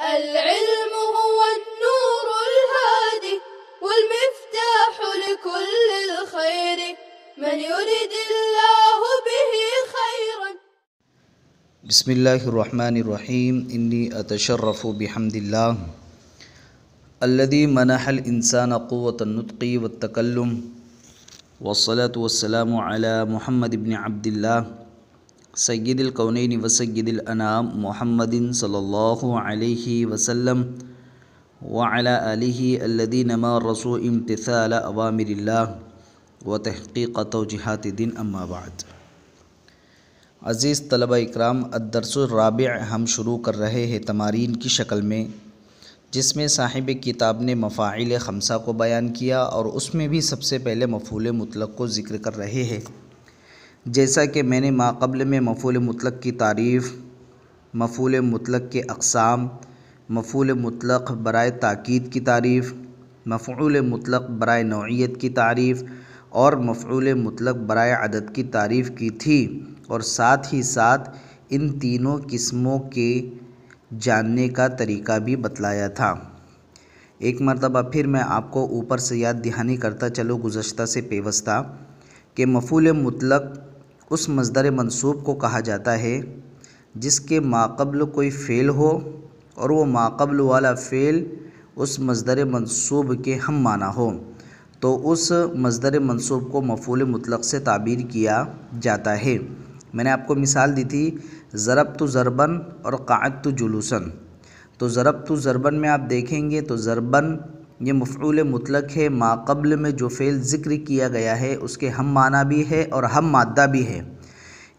العلم هو النور الهادي والمفتاح لكل الخير من يرد الله به خيرا. بسم الله الرحمن الرحيم. إني أتشرف بحمد الله الذي منح الإنسان قوة النطق والتكلم، والصلاة والسلام على محمد بن عبد الله سید الکونین وسید الانام محمد صلی اللہ علیہ وسلم وعلى آلہ الذین مارسوا امتثال اوامر اللہ وتحقیق توجیہات دین. اما بعد. عزیز طلبہ اکرام، الدرس الرابع ہم شروع کر رہے ہیں تمارین کی شکل میں، جس میں صاحب کتاب نے مفاعل خمسہ کو بیان کیا اور اس میں بھی سب سے پہلے مفعول مطلق کو ذکر کر رہے ہیں. جیسا کہ میں نے ماقبل میں مفعول مطلق کی تعریف، مفعول مطلق کے اقسام، مفعول مطلق برائے تاکید کی تعریف، مفعول مطلق برائے نوعیت کی تعریف اور مفعول مطلق برائے عدد کی تعریف کی تھی، اور ساتھ ہی ساتھ ان تینوں قسموں کے جاننے کا طریقہ بھی بتلایا تھا. ایک مرتبہ پھر میں آپ کو اوپر سے یاد دہانی کرتا چلو گزشتہ سے پیوستہ کہ مفعول مطلق اس مصدر منصوب کو کہا جاتا ہے جس کے ماقبل کوئی فعل ہو اور وہ ماقبل والا فعل اس مصدر منصوب کے ہم معنی ہو، تو اس مصدر منصوب کو مفعول مطلق سے تعبیر کیا جاتا ہے. میں نے آپ کو مثال دی تھی ضربت ضربن اور قعدت جلوسن. تو ضربت ضربن میں آپ دیکھیں گے تو ضربن یہ مفعول مطلق ہے، ماقبل میں جو فعل ذکر کیا گیا ہے اس کے ہم معنی بھی ہے اور ہم مادہ بھی ہے.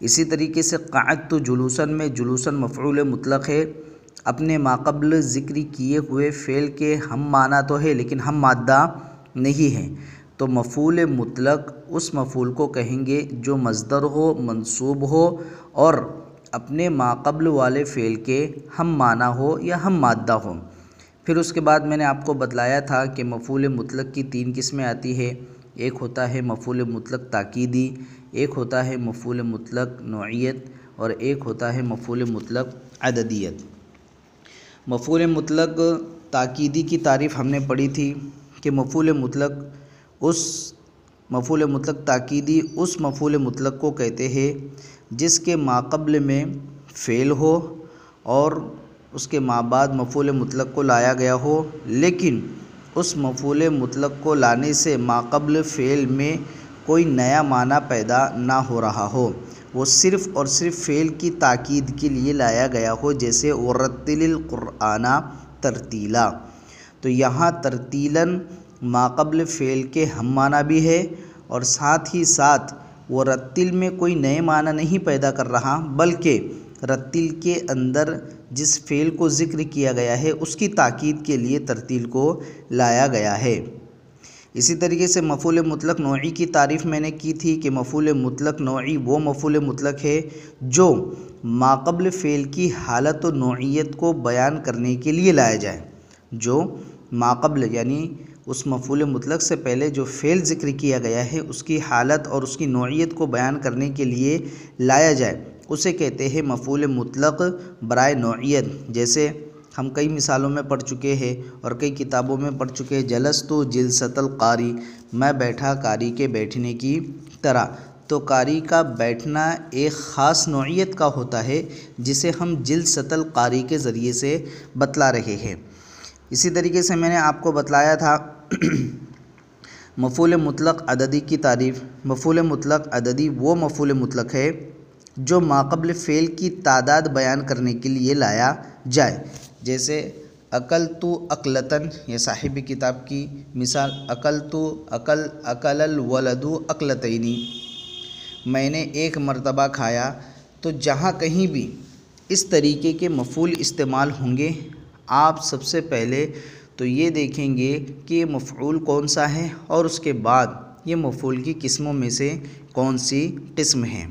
اسی طریقے سے قعدت جلوسن میں جلوسن مفعول مطلق ہے، اپنے ماقبل ذکر کیے ہوئے فعل کے ہم معنی تو ہے لیکن ہم مادہ نہیں ہے. تو مفعول مطلق اس مفعول کو کہیں گے جو مصدر ہو، منصوب ہو اور اپنے ماقبل والے فعل کے ہم معنی ہو یا ہم مادہ ہو. پھر اس کے بعد میں نے آپ کو بتلایا تھا کہ مفعول مطلق کی تین قسمیں آتی ہے. ایک ہوتا ہے مفعول مطلق تاکیدی، ایک ہوتا ہے مفعول مطلق نوعیت اور ایک ہوتا ہے مفعول مطلق عددیت. مفعول مطلق تاکیدی کی تعریف ہم نے پڑھی تھی کہ مفعول مطلق تاکیدی اس مفعول مطلق کو کہتے ہیں جس کے ماقبل میں فعل ہو اور اس کے مابعد مفعول مطلق کو لایا گیا ہو، لیکن اس مفعول مطلق کو لانے سے ماقبل فعل میں کوئی نیا معنی پیدا نہ ہو رہا ہو، وہ صرف اور صرف فعل کی تاکید کے لیے لایا گیا ہو، جیسے ورتل القرآن ترتیلا. تو یہاں ترتیلاً ماقبل فعل کے ہم معنی بھی ہے اور ساتھ ہی ساتھ وہ رتل میں کوئی نئے معنی نہیں پیدا کر رہا، بلکہ رتل کے اندر جس فعل کو ذکر کیا گیا ہے اس کی تاکید کے لیے ترتیل کو لایا گیا ہے. اسی طریقے سے مفعول مطلق نوعی کی تعریف میں نے کی تھی کہ مفعول مطلق نوعی وہ مفعول مطلق ہے جو ماقبل فعل کی حالت و نوعیت کو بیان کرنے کے لیے لایا جائے. جو ماقبل یعنی اس مفعول مطلق سے پہلے جو فعل ذکر کیا گیا ہے اس کی حالت اور اس کی نوعیت کو بیان کرنے کے لیے لایا جائے، اسے کہتے ہیں مفعول مطلق برائے نوعیت. جیسے ہم کئی مثالوں میں پڑھ چکے ہیں اور کئی کتابوں میں پڑھ چکے ہیں، جلست جلست القاری، میں بیٹھا قاری کے بیٹھنے کی طرح. تو قاری کا بیٹھنا ایک خاص نوعیت کا ہوتا ہے جسے ہم جلست القاری کے ذریعے سے بتلا رہے ہیں. اسی طریقے سے میں نے آپ کو بتلایا تھا مفعول مطلق عددی کی تعریف. مفعول مطلق عددی وہ مفعول مطلق ہے جو ماقبل فعل کی تعداد بیان کرنے کے لیے لایا جائے. جیسے اکلت اکلتن، یہ صاحب کتاب کی مثال، اکلت اکل الولد اکلتینی، میں نے ایک مرتبہ کھایا. تو جہاں کہیں بھی اس طریقے کے مفعول استعمال ہوں گے آپ سب سے پہلے تو یہ دیکھیں گے کہ یہ مفعول کون سا ہے اور اس کے بعد یہ مفعول کی قسموں میں سے کون سی قسم ہے.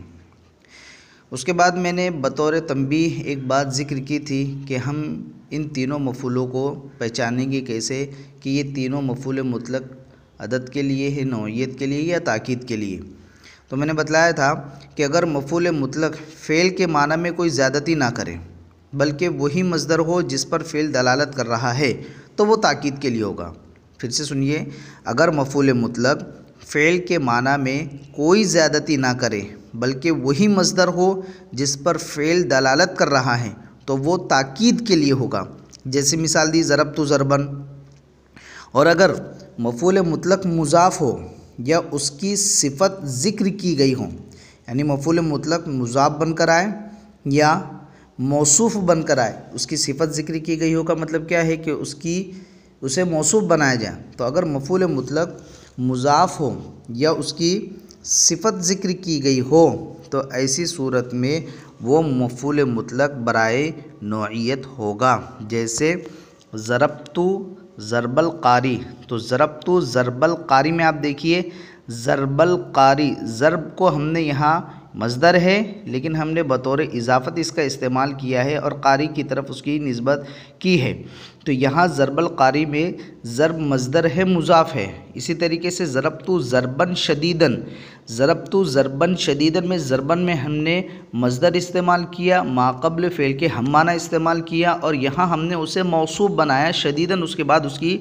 اس کے بعد میں نے بطور تنبیہ ایک بات ذکر کی تھی کہ ہم ان تینوں مفعولوں کو پہچانیں گے کیسے کہ یہ تینوں مفعول مطلق عدد کے لیے ہے، نوعیت کے لیے یا تاکید کے لیے. تو میں نے بتلایا تھا کہ اگر مفعول مطلق فعل کے معنی میں کوئی زیادتی نہ کرے بلکہ وہی مصدر ہو جس پر فعل دلالت کر رہا ہے تو وہ تاکید کے لیے ہوگا۔ پھر سے سنیے، اگر مفعول مطلق فعل کے معنی میں کوئی زیادتی نہ کرے بلکہ وہی مصدر ہو جس پر فعل دلالت کر رہا ہے تو وہ تاکید کے لیے ہوگا۔ جیسے مثال دی ضربت ضربن۔ اور اگر مفعول مطلق مضاف ہو یا اس کی صفت ذکر کی گئی ہو، یعنی مفعول مطلق مضاف بن کر آئے یا موصوف بن کر آئے، اس کی صفت ذکر کی گئی ہو کا مطلب کیا ہے کہ اسے موصوف بنایا جائے۔ تو اگر مفعول مطلق مضاف ہو یا اس کی صفت ذکر کی گئی ہو تو ایسی صورت میں وہ مفعول مطلق برائے نوعیت ہوگا۔ جیسے ضربت ضرب القاری، تو ضربت ضرب القاری میں آپ دیکھیے ضرب القاری، ضرب کو ہم نے یہاں مصدر ہے لیکن ہم نے بطور اضافت اس کا استعمال کیا ہے اور قاری کی طرف اس کی نسبت کی ہے، تو یہاں ضرب القاری میں ضرب مصدر ہے، مضاف ہے۔ اسی طریقے سے ضربت ضربن شدیدن، ضربت ضربن شدیدن میں ضربن میں ہم نے مصدر استعمال کیا، ما قبل فعل کے ہم معنی استعمال کیا اور یہاں ہم نے اسے موصوف بنایا شدیدن، اس کے بعد اس کی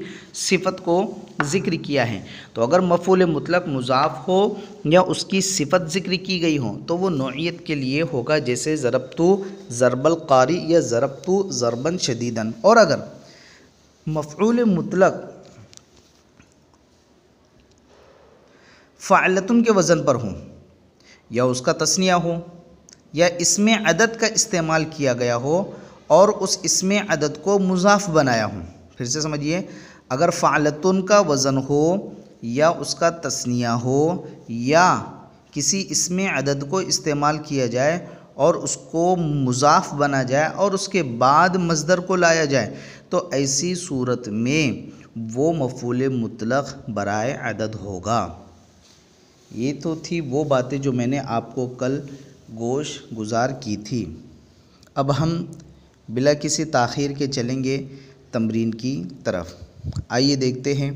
صفت کو ذکر کیا ہے۔ تو اگر مفعول مطلق مضاف ہو یا اس کی صفت ذکر کی گئی ہو تو وہ نوعیت کے لیے ہوگا، جیسے ضربت ضرب القاری یا ضربت ضربن شدیدن۔ اور اگر مفعول مطلق فعلتن کے وزن پر ہوں یا اس کا تثنیہ ہو یا اسم عدد کا استعمال کیا گیا ہو اور اس اسم عدد کو مضاف بنایا ہوں، پھر سے سمجھیے، اگر فعلتن کا وزن ہو یا اس کا تثنیہ ہو یا کسی اسم عدد کو استعمال کیا جائے اور اس کو مضاف بنا جائے اور اس کے بعد مصدر کو لایا جائے تو ایسی صورت میں وہ مفعول مطلق برائے عدد ہوگا۔ یہ تو تھی وہ باتیں جو میں نے آپ کو کل گوش گزار کی تھی۔ اب ہم بلا کسی تاخیر کے چلیں گے تمرین کی طرف۔ آئیے دیکھتے ہیں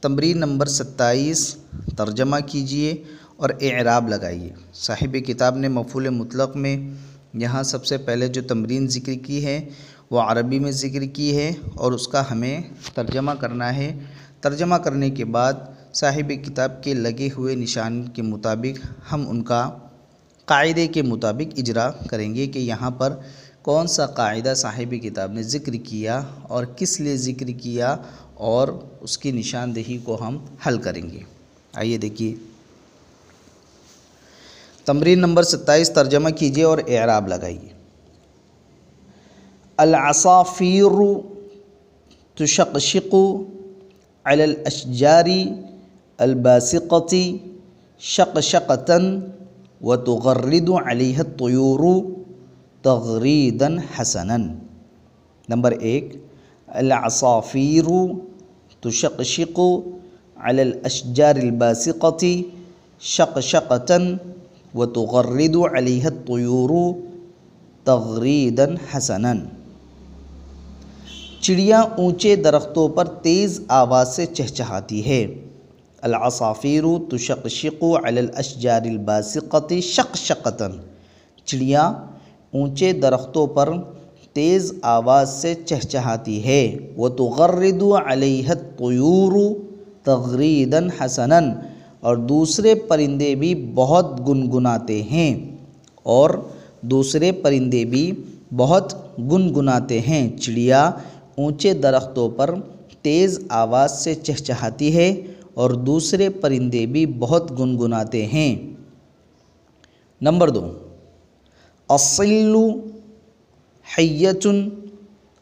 تمرین نمبر 27، ترجمہ کیجئے اور اعراب لگائیے۔ صاحب کتاب نے مفعول مطلق میں یہاں سب سے پہلے جو تمرین ذکر کی ہے وہ عربی میں ذکر کی ہے اور اس کا ہمیں ترجمہ کرنا ہے۔ ترجمہ کرنے کے بعد صاحب کتاب کے لگے ہوئے نشان کے مطابق ہم ان کا قاعدے کے مطابق اجرا کریں گے کہ یہاں پر کون سا قاعدہ صاحب کتاب نے ذکر کیا اور کس لیے ذکر کیا اور اس کی نشاندہی کو ہم حل کریں گے۔ آئیے دیکھیے تمرین نمبر 27، ترجمہ کیجئے اور اعراب لگائیے۔ العصافیر تشقشق علی الاشجار الباسقۃ شقشقۃ وتغرد علیها الطیور تغریدا حسنا۔ نمبر 1، العصافیر تشقشق علی الاشجار الباسقۃ شقشقۃ وتغرد علیها الطیور تغریدا حسنا۔ چڑیاں اونچے درختوں پر تیز آواز سے چہچہاتی ہے۔ العصافیر تشقشق علی الاشجار الباسقۃ شقشقۃ، چڑیاں اونچے درختوں پر تیز آواز سے چہچہاتی ہے۔ وتغرد علیها الطیور تغریدا حسنا، اور دوسرے پرندے بھی بہت گنگناتے ہیں، اور دوسرے پرندے بھی بہت گنگناتے ہیں۔ چڑیا اونچے درختوں پر تیز آواز سے چہچہاتی ہے اور دوسرے پرندے بھی بہت گنگناتے ہیں۔ نمبر 2، الصل حیۃ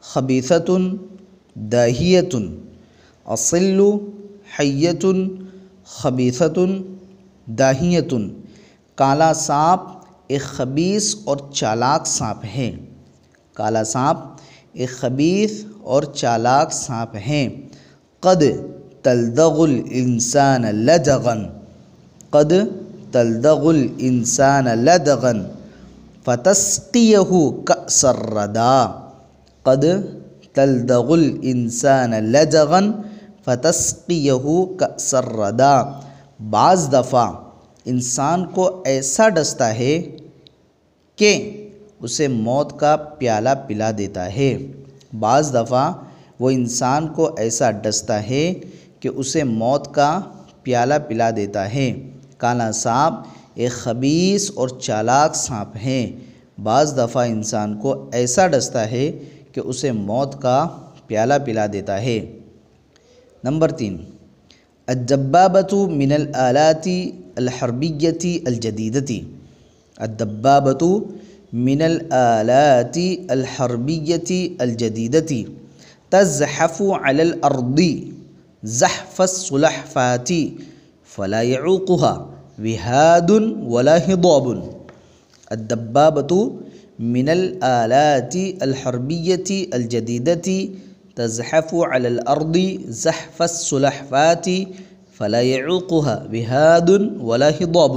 خبیثۃ داہیۃ۔ الصل حیۃ خبیثۃ داہیۃ، کالا سانپ ایک خبیث اور چالاک سانپ ہے۔ کالا سانپ ایک خبیث اور چالاک سانپ ہے۔ قد تلدغ الانسان لدغا، قد تلدغ الانسان لدغا فتسقیہ کأس الردی۔ قد تلدغ الانسان لدغا فتسقیہ کأس الردی، بعض دفعہ انسان کو ایسا ڈستا ہے کہ اسے موت کا پیالہ پلا دیتا ہے۔ بعض دفعہ وہ انسان کو ایسا ڈستا ہے کہ اسے موت کا پیالہ پلا دیتا ہے۔ کالا سانپ ایک خبیث اور چالاک سانپ ہے۔ بعض دفعہ انسان کو ایسا ڈستا ہے کہ اسے موت کا پیالہ پلا دیتا ہے۔ نمبر 3، الدبابۃ من الآلات الحربیۃ الجدیدۃ۔ الدبابۃ من الآلات الحربیۃ الجدیدۃ تزحف علی الارض زحف السلحفاة فلا يعوقها وهاد ولا هضاب۔ الدبابۃ من الآلات الحربیۃ الجدیدۃ تزحف علی الارض زحف السلحفاة فلا يعوقها وهاد ولا هضاب۔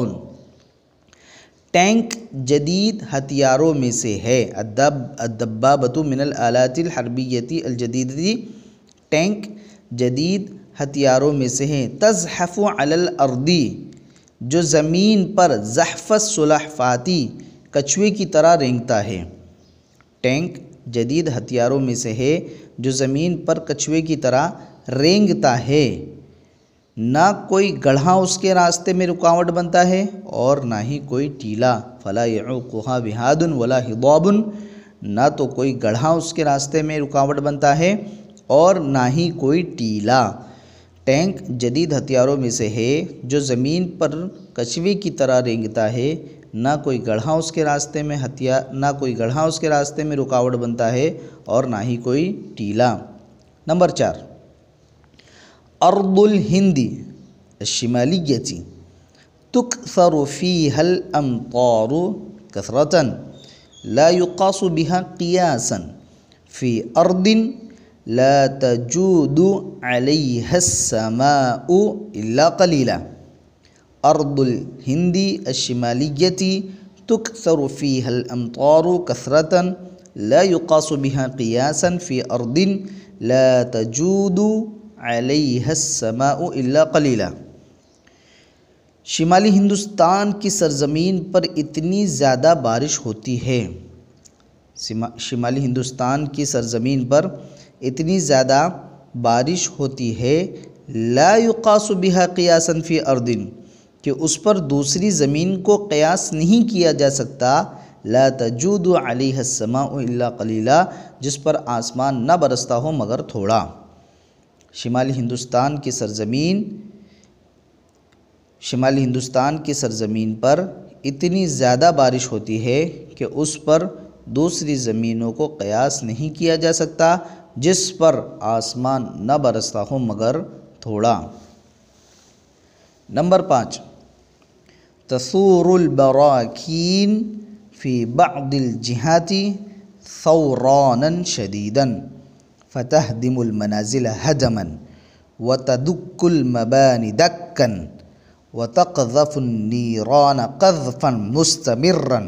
ٹینک جدید ہتھیاروں میں سے ہے۔ الدبابۃ من الآلات الحربیۃ الجدیدۃ، ٹینک جدید ہتھیاروں میں سے ہے۔ تزحف علی الارض، جو زمین پر، زحف السلحفاة، کچھوے کی طرح رینگتا ہے۔ ٹینک جدید ہتھیاروں میں سے ہے جو زمین پر کچھوے کی طرح رینگتا ہے۔ نہ کوئی گڑھا اس کے راستے میں رکاوٹ بنتا ہے اور نہ ہی کوئی ٹیلا۔ فلا يعوقها وهاد ولا هضاب، نہ تو کوئی گڑھا اس کے راستے میں رکاوٹ بنتا ہے اور نہ ہی کوئی ٹیلا۔ ٹینک جدید ہتھیاروں میں سے ہے جو زمین پر کچھوے کی طرح رینگتا ہے، نہ کوئی گڑھا اس کے راستے میں رکاوٹ بنتا ہے اور نہ ہی کوئی ٹیلا۔ نمبر 4، ارض الہند الشمالیۃ تکثر فیہا الامطار کثرۃ لا یقاس بها قیاسا فی ارض لا تجود علیہا السماء الا قلیلا۔ ارض الہند الشمالیۃ تکثر فیہا الامطار کثرۃ لا یقاس بها قیاسا فی ارض لا تجود علیہا السماء الا قلیلا۔ شمالی ہندوستان کی سرزمین پر اتنی زیادہ بارش ہوتی ہے، شمالی ہندوستان کی سرزمین پر اتنی زیادہ بارش ہوتی ہے، لا یقاس بها قیاسا فی ارض، کہ اس پر دوسری زمین کو قیاس نہیں کیا جا سکتا، لا تجود علیہا السماء الا قلیلا، جس پر آسمان نہ برستا ہو مگر تھوڑا۔ شمالی ہندوستان کی سرزمین پر اتنی زیادہ بارش ہوتی ہے کہ اس پر دوسری زمینوں کو قیاس نہیں کیا جا سکتا، جس پر آسمان نہ برستا ہو مگر تھوڑا۔ نمبر 5، تثور البراکین فی بعض الجہات ثورانا شدیدا فتہدم المنازل ہدما وتدک المبانی دکا وتقذف النیران قذفا مستمرا۔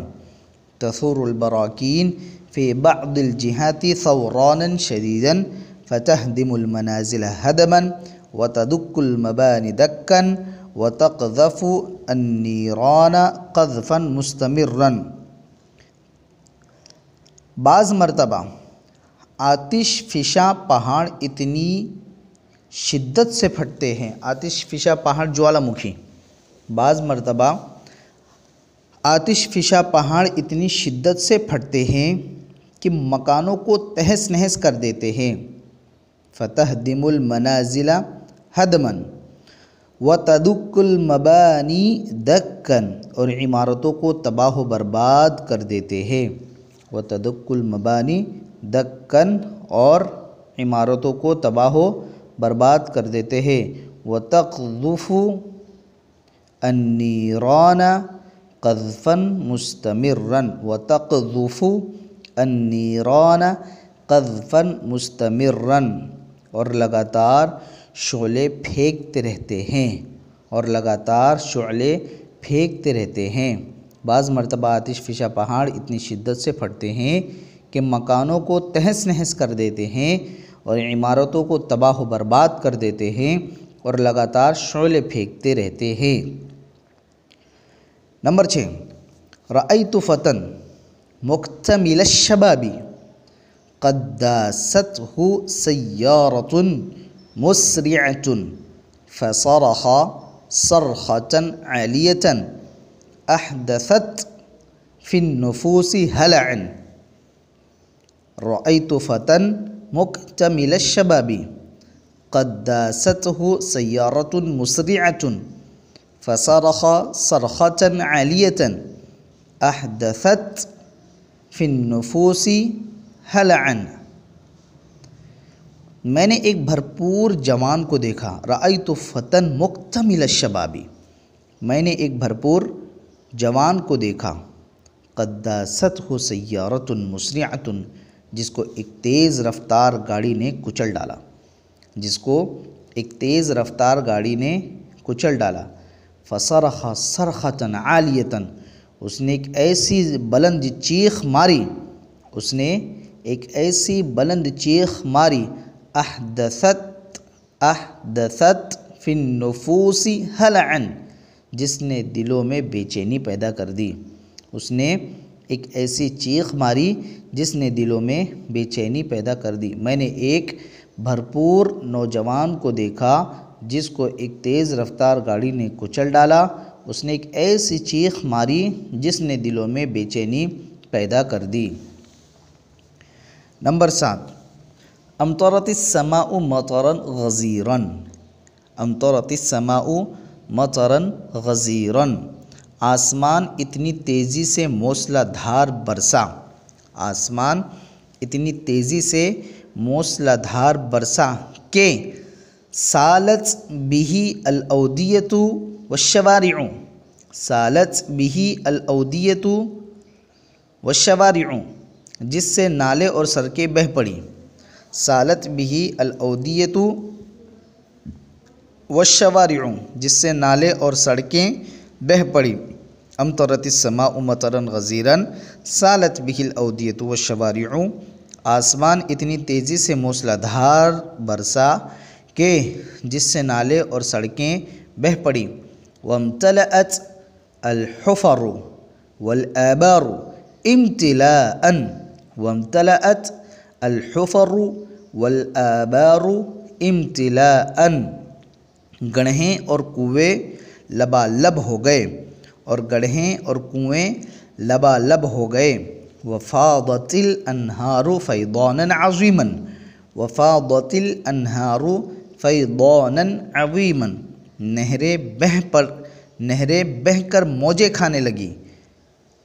تثور البراکین فی بعض الجہات ثورانا شدیدا فتہدم المنازل ہدما وتدک المبانی دکا وتقذف النیران قذفا مستمرا۔ بعض مرتبہ آتش فشاں پہاڑ اتنی شدت سے پھٹتے ہیں، آتش فشاں پہاڑ جوالا مکھی، بعض مرتبہ آتش فشاں پہاڑ اتنی شدت سے پھٹتے ہیں کہ مکانوں کو تہس نہس کر دیتے ہیں۔ فتہدم المنازل ہدما وتدک المبانی دکا، اور عمارتوں کو تباہ و برباد کر دیتے ہیں۔ وتدک المبانی دکا، اور عمارتوں کو تباہ و برباد کر دیتے ہیں۔ وتقذف النیران قذفا مستمرا، وتقذف النیران قذفا مستمرا، اور لگاتار شعلے پھینکتے رہتے ہیں۔ بعض مرتبہ آتش فشاں پہاڑ اتنی شدت سے پھٹتے ہیں کہ مکانوں کو تہس نہس کر دیتے ہیں اور عمارتوں کو تباہ و برباد کر دیتے ہیں اور لگاتار شعلے پھینکتے رہتے ہیں۔ نمبر 6، رأیت فتن مكتمل الشباب قد داسته سيارة مسرعة فصرخ صرخة عالية أحدثت في النفوس هلعا رأيت فتى مكتمل الشباب قد داسته سيارة مسرعة فصرخ صرخة عالية أحدثت في النفوس هلعا۔ میں نے ایک بھرپور جوان کو دیکھا، رأیت فتن مکتمل الشبابی، میں نے ایک بھرپور جوان کو دیکھا، قد داستہ سیارۃ مسرعۃ، جس کو ایک تیز رفتار گاڑی نے کچل ڈالا، جس کو ایک تیز رفتار گاڑی نے کچل ڈالا، فصرخ صرخۃ عالیۃ، اس نے ایک ایسی بلند چیخ ماری، اس نے ایک ایسی بلند چیخ ماری، احدثت فی النفوس ہلعا، جس نے دلوں میں بے چینی پیدا کر دی، اس نے ایک ایسی چیخ ماری جس نے دلوں میں بے چینی پیدا کر دی۔ میں نے ایک بھرپور نوجوان کو دیکھا جس کو ایک تیز رفتار گاڑی نے کچل ڈالا، اس نے ایک ایسی چیخ ماری جس نے دلوں میں بے چینی پیدا کر دی۔ نمبر 7، امطرت السماء مطرا غزیرا، امطرت السماء مطرا غزیرا، آسمان اتنی تیزی سے موسلا دھار برسا، آسمان اتنی تیزی سے موسلا دھار برسا کہ سالت بہ الاودیۃ والشوارع، سالت بہ الاودیۃ والشوارع، جس سے نالے اور سڑکیں بہہ پڑی، سالت بہ الاودیۃ والشوارع، جس سے نالے اور سڑکیں بہہ پڑی۔ امطرت السماء مطرا غزیرا سالت بہ الاودیۃ والشوارع، آسمان اتنی تیزی سے موسلا دھار برسا کہ جس سے نالے اور سڑکیں بہہ پڑی۔ وامتلأت الحفر والآبار امتلاءً، وامتلأت الحفر والآبار امتلاءً، گڑھیں اور کنویں لبالب ہو گئے، اور گڑھیں اور کنویں لبالب ہو گئے۔ وفاضت الانہار فیضانا عظیما، وفاضت الانہار فیضانا عظیما، نہریں بہہ کر موجیں کھانے لگی،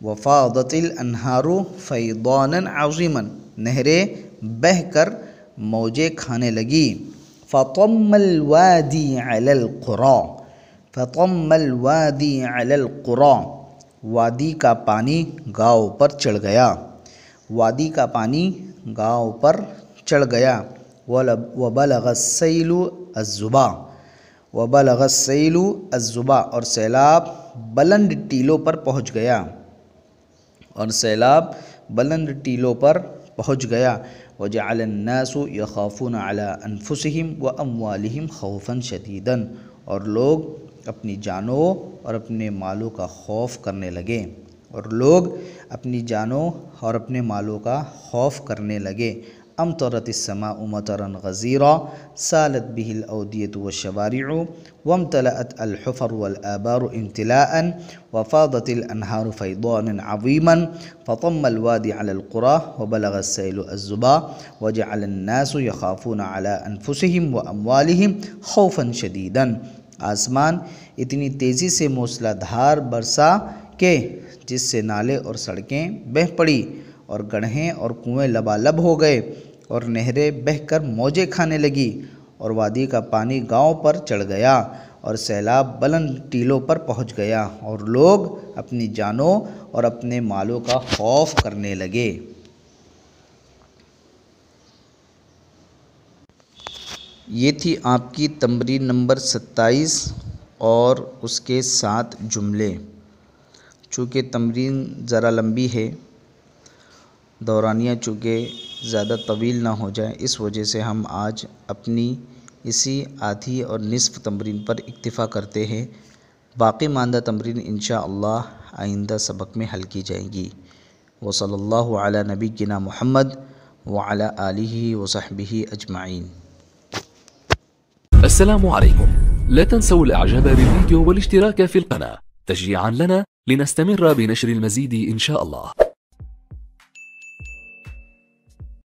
وفاضت الانہار فیضانا عظیما، نہریں بہہ کر موجیں کھانے لگی۔ فطم الوادی علی القری، فطم الوادی علی القری، وادی کا پانی گاؤں پر چڑھ گیا، وادی کا پانی گاؤں پر چڑھ گیا۔ وبلغ السیل الزبا، وبلغ السیل الزبا، اور سیلاب بلند ٹیلوں پر پہنچ گیا، اور سیلاب بلند ٹیلوں پر پہنچ گیا۔ وجعل الناس یخافون علی انفسہم واموالہم خوفا شدیدا، اور لوگ اپنی جانوں اور اپنے مالوں کا خوف کرنے لگے، اور لوگ اپنی جانوں اور اپنے مالوں کا خوف کرنے لگے۔ امطرت السماء مطرا غزیرا سالت بہ الاودیۃ والشوارع وامتلأت الحفر والآبار امتلاءً وفاضت الانہار فیضانا عظیما فطم الوادی علی القری وبلغ السیل الزبا وجعل الناس یخافون علی انفسہم واموالہم خوفا شدیدا، آسمان اتنی تیزی سے موسلا دھار برسا کہ جس سے نالے اور سڑکیں بہہ پڑی، اور گڑھیں اور کنویں لبالب ہو گئے، اور نہریں بہہ کر موجیں کھانے لگی، اور وادی کا پانی گاؤں پر چڑھ گیا، اور سیلاب بلند ٹیلوں پر پہنچ گیا، اور لوگ اپنی جانوں اور اپنے مالوں کا خوف کرنے لگے۔ یہ تھی آپ کی تمرین نمبر 27 اور اس کے 7 جملے۔ چونکہ تمرین ذرا لمبی ہے، دورانیہ چونکہ زیادہ طویل نہ ہو جائے، اس وجہ سے ہم آج اپنی اسی آدھی اور نصف تمرین پر اکتفا کرتے ہیں۔ باقی ماندہ تمرین انشاءاللہ آئندہ سبق میں حل کی جائیں گی۔ وصلی اللہ علی نبینا محمد وعلی آلہ وصحبہ اجمعین. السلام عليكم. لا تنسوا الاعجاب بالفيديو والاشتراك في القناة تشجيعا لنا لنستمر بنشر المزيد إن شاء الله.